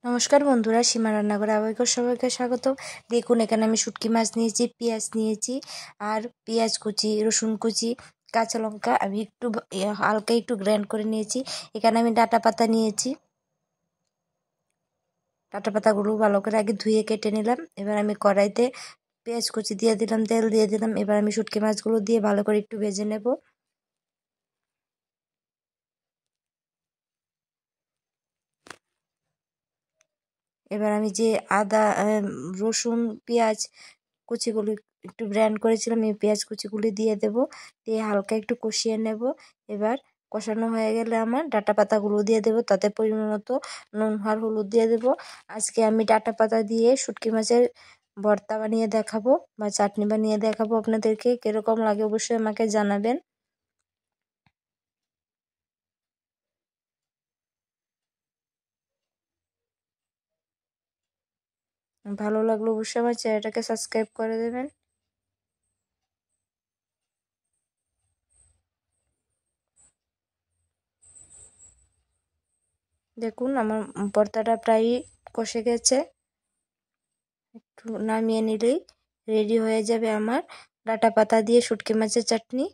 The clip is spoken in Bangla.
নমস্কার বন্ধুরা, সীমা রান্নাঘরে আবারও সবাইকে স্বাগত। দেখুন, এখানে আমি শুটকি মাছ নিয়েছি, পেঁয়াজ নিয়েছি, আর পেঁয়াজ কুচি, রসুন কুচি, কাঁচা লঙ্কা আমি একটু হালকা একটু গ্রাইন্ড করে নিয়েছি। এখানে আমি ডাঁটা পাতা নিয়েছি, ডাঁটা পাতাগুলো ভালো করে আগে ধুয়ে কেটে নিলাম। এবার আমি কড়াইতে পেঁয়াজ কুচি দিয়ে দিলাম, তেল দিয়ে দিলাম। এবার আমি শুটকি মাছগুলো দিয়ে ভালো করে একটু ভেজে নেব। এবার আমি যে আদা, রসুন, পেঁয়াজ কুচিগুলি একটু ব্র্যান্ড করেছিলাম, এই পেঁয়াজ কুচিগুলি দিয়ে দেব, দিয়ে হালকা একটু কষিয়ে নেব। এবার কষানো হয়ে গেলে আমার ডাঁটা পাতাগুলো দিয়ে দেব, তাতে পরিমাণ মতো নুন আর হলুদ দিয়ে দেব। আজকে আমি ডাঁটা পাতা দিয়ে শুটকি মাছের ভর্তা বানিয়ে দেখাবো বা চাটনি বানিয়ে দেখাবো আপনাদেরকে। কিরকম লাগে অবশ্যই আমাকে জানাবেন। ভালো লাগলো অবশ্যই আমার চ্যানেলটাকে সাবস্ক্রাইব করে দেবেন। দেখুন, আমার ভর্তাটা প্রায় কষে গেছে। একটু নামিয়ে নিলেই রেডি হয়ে যাবে আমার ডাঁটা পাতা দিয়ে শুটকি মাছের চাটনি।